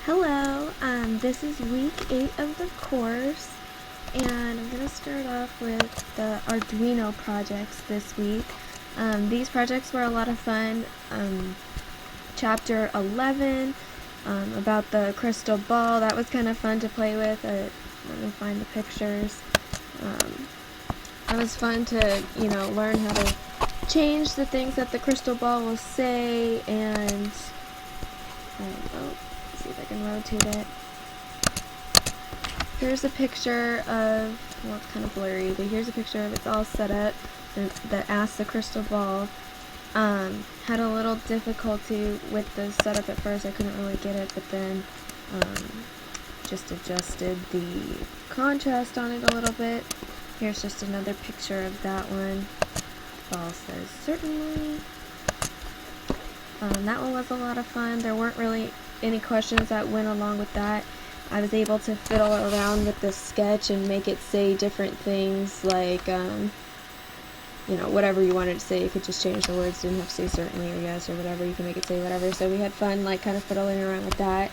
Hello, this is week 8 of the course, and I'm going to start off with the Arduino projects this week. These projects were a lot of fun. Chapter 11, about the crystal ball, that was kind of fun to play with. Let me find the pictures. It was fun to, learn how to change the things that the crystal ball will say, and see if I can rotate it. Here's a picture of, well, it's kind of blurry, but here's a picture of it's all set up that asks the crystal ball. Had a little difficulty with the setup at first. I couldn't really get it, but then just adjusted the contrast on it a little bit. Here's just another picture of that one. Ball says certainly. That one was a lot of fun. There weren't really any questions that went along with that. I was able to fiddle around with the sketch and make it say different things, like whatever you wanted to say. You could just change the words, didn't have to say certainly or yes or whatever. You can make it say whatever. So we had fun, kind of fiddling around with that.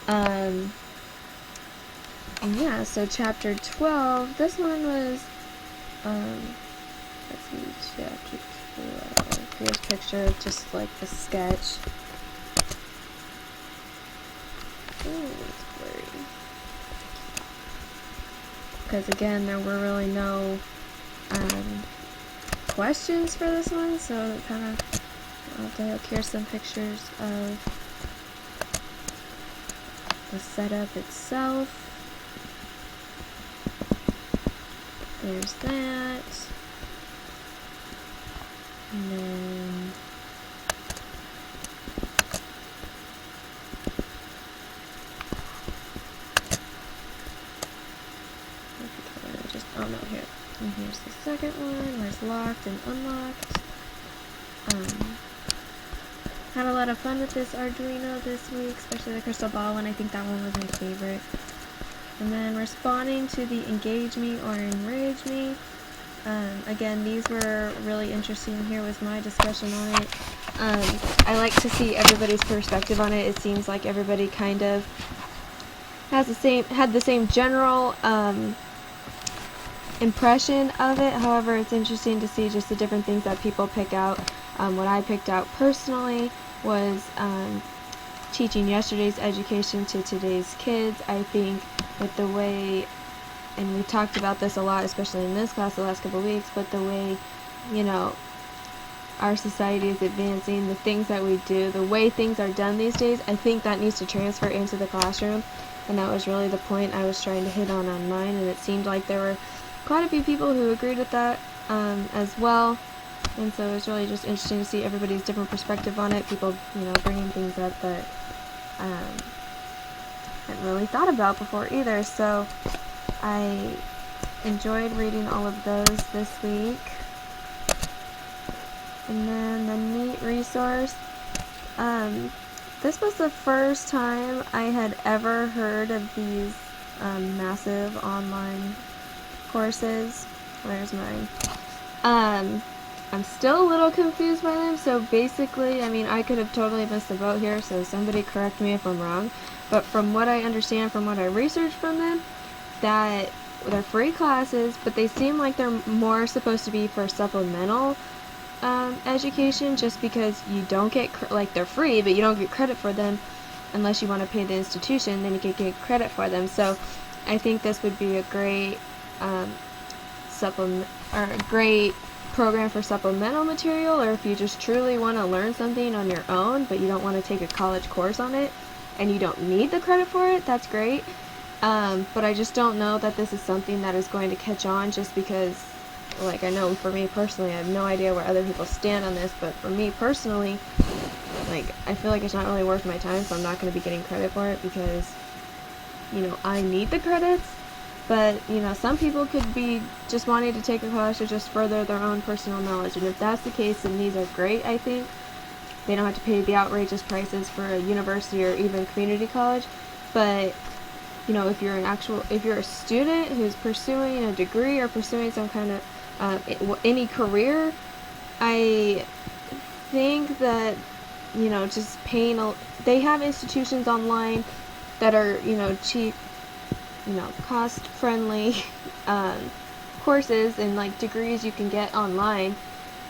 And yeah, so chapter 12, this one was, let's see, chapter 12. Here's a picture of just the sketch. It's blurry. Because again, there were really no questions for this one, so it kind of, here's some pictures of the setup itself. There's that. And then here. And here's the second one, where it's locked and unlocked. Had a lot of fun with this Arduino this week, especially the crystal ball one. I think that one was my favorite. And then responding to the engage me or enrage me. Again, these were really interesting. Here was my discussion on it. I like to see everybody's perspective on it. It seems like everybody kind of had the same general impression of it. However, it's interesting to see just the different things that people pick out. What I picked out personally was teaching yesterday's education to today's kids. I think with the way, and we talked about this a lot, especially in this class the last couple of weeks, but the way, our society is advancing, the things that we do, the way things are done these days, I think that needs to transfer into the classroom. And that was really the point I was trying to hit on mine, and it seemed like there were quite a few people who agreed with that as well. And so it was really just interesting to see everybody's different perspective on it. People, bringing things up that I hadn't really thought about before either. So I enjoyed reading all of those this week. And then the neat resource. This was the first time I had ever heard of these massive online courses. Where's mine? I'm still a little confused by them, so basically, I could have totally missed the boat here, so somebody correct me if I'm wrong, but from what I understand, from what I researched from them, that they're free classes, but they seem like they're more supposed to be for supplemental education, just because you don't get, they're free, but you don't get credit for them unless you want to pay the institution, then you can get credit for them. So I think this would be a great great program for supplemental material, or if you just truly want to learn something on your own but you don't want to take a college course on it and you don't need the credit for it, that's great. But I just don't know that this is something that is going to catch on, just because I know for me personally, I have no idea where other people stand on this, but for me personally, I feel like it's not really worth my time, so I'm not going to be getting credit for it because I need the credits. But, some people could be just wanting to take a class to just further their own personal knowledge. And if that's the case, then these are great, I think. They don't have to pay the outrageous prices for a university or even community college. But, if you're a student who's pursuing a degree or pursuing some kind of, any career, I think that, just paying, they have institutions online that are, cheap, cost-friendly courses and like degrees you can get online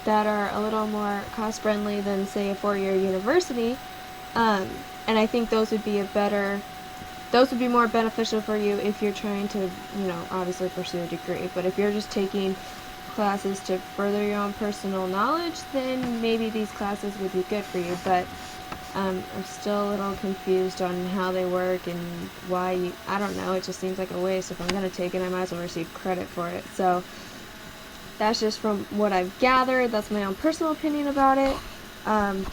that are a little more cost-friendly than, say, a 4-year university. And I think those would be more beneficial for you if you're trying to, obviously pursue a degree. But if you're just taking classes to further your own personal knowledge, then maybe these classes would be good for you. But I'm still a little confused on how they work and why I don't know, it just seems like a waste. If I'm going to take it, I might as well receive credit for it. So that's just from what I've gathered. That's my own personal opinion about it.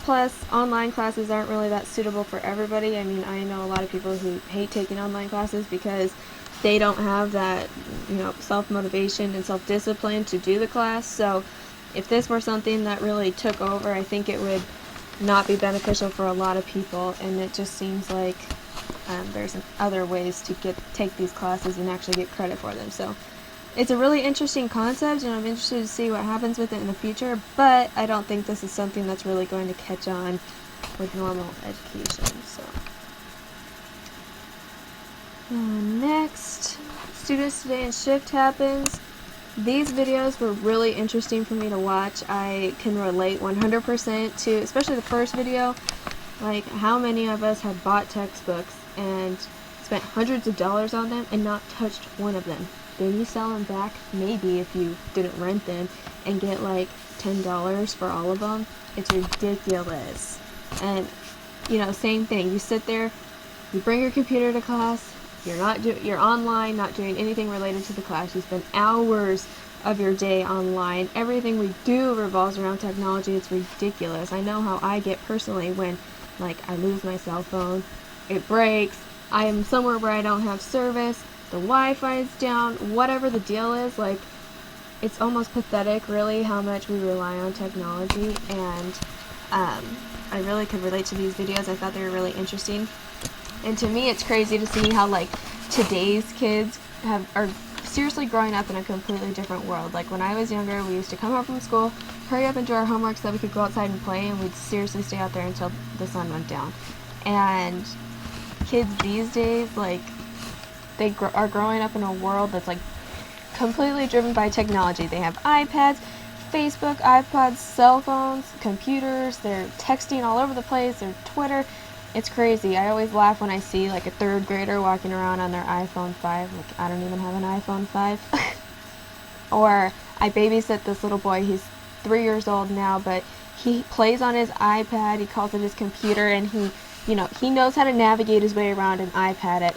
Plus, online classes aren't really that suitable for everybody. I mean, I know a lot of people who hate taking online classes because they don't have that, self-motivation and self-discipline to do the class. So if this were something that really took over, I think it would not be beneficial for a lot of people. And it just seems like there's other ways to take these classes and actually get credit for them. So it's a really interesting concept, and I'm interested to see what happens with it in the future, but I don't think this is something that's really going to catch on with normal education. So next, students today and shift happens. These videos were really interesting for me to watch. I can relate 100% to, especially the first video, like how many of us have bought textbooks and spent hundreds of dollars on them and not touched one of them. Then you sell them back, maybe if you didn't rent them, and get like $10 for all of them. It's ridiculous. And same thing. You sit there, you bring your computer to class. You're online, not doing anything related to the class. You spend hours of your day online. Everything we do revolves around technology. It's ridiculous. I know how I get personally when, I lose my cell phone, it breaks, I am somewhere where I don't have service, the Wi-Fi is down, whatever the deal is, it's almost pathetic, really, how much we rely on technology. And I really could relate to these videos. I thought they were really interesting. And to me, it's crazy to see how, today's kids are seriously growing up in a completely different world. When I was younger, we used to come home from school, hurry up and do our homework so that we could go outside and play, and we'd seriously stay out there until the sun went down. And kids these days, they are growing up in a world that's, completely driven by technology. They have iPads, Facebook, iPods, cell phones, computers, they're texting all over the place, their Twitter. It's crazy. I always laugh when I see, a 3rd grader walking around on their iPhone 5. I don't even have an iPhone 5. Or I babysit this little boy. He's 3 years old now, but he plays on his iPad. He calls it his computer, and he knows how to navigate his way around an iPad at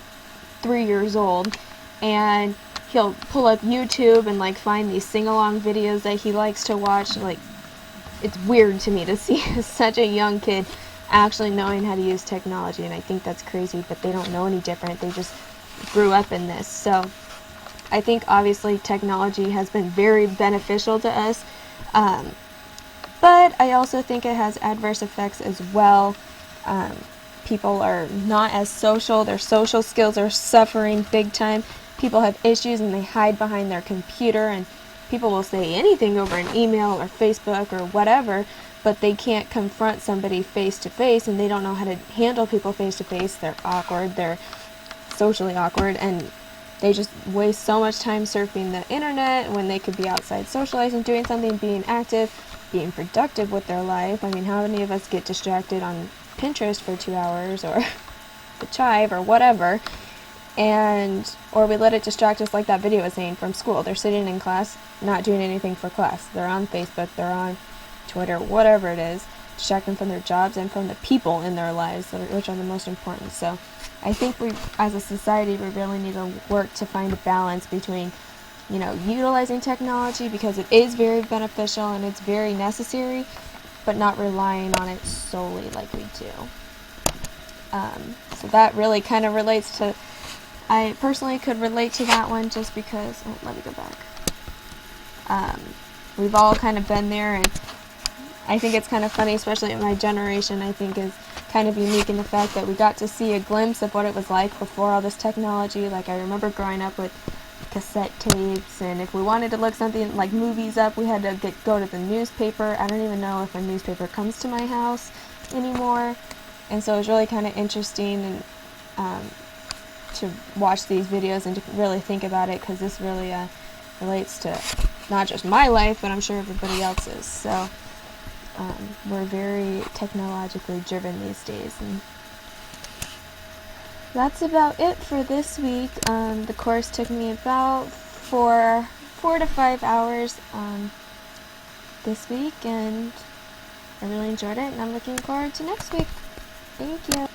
3 years old. And he'll pull up YouTube and, find these sing-along videos that he likes to watch. It's weird to me to see such a young kid actually knowing how to use technology, and I think that's crazy, but they don't know any different. They just grew up in this. So I think obviously technology has been very beneficial to us, but I also think it has adverse effects as well. People are not as social. Their social skills are suffering big time. People have issues and they hide behind their computer, and people will say anything over an email or Facebook or whatever, but they can't confront somebody face to face, and they don't know how to handle people face to face. They're awkward, they're socially awkward, and they just waste so much time surfing the internet when they could be outside socializing, doing something, being active, being productive with their life. I mean, how many of us get distracted on Pinterest for 2 hours, or the Chive, or whatever, or we let it distract us, like that video was saying, from school. They're sitting in class, not doing anything for class. They're on Facebook, they're on Twitter, whatever it is, distract them from their jobs and from the people in their lives, which are the most important. So I think we, as a society, we really need to work to find a balance between, utilizing technology because it is very beneficial and it's very necessary, but not relying on it solely like we do. So that really kind of relates to, I personally could relate to that one just because, let me go back. We've all kind of been there, and I think it's kind of funny, especially in my generation, I think is kind of unique in the fact that we got to see a glimpse of what it was like before all this technology. I remember growing up with cassette tapes, and if we wanted to look something like movies up, we had to go to the newspaper. I don't even know if a newspaper comes to my house anymore. And so it was really kind of interesting, and to watch these videos and to really think about it, because this really relates to not just my life, but I'm sure everybody else's. So we're very technologically driven these days, and that's about it for this week. The course took me about 4 to 5 hours this week, and I really enjoyed it, and I'm looking forward to next week. Thank you.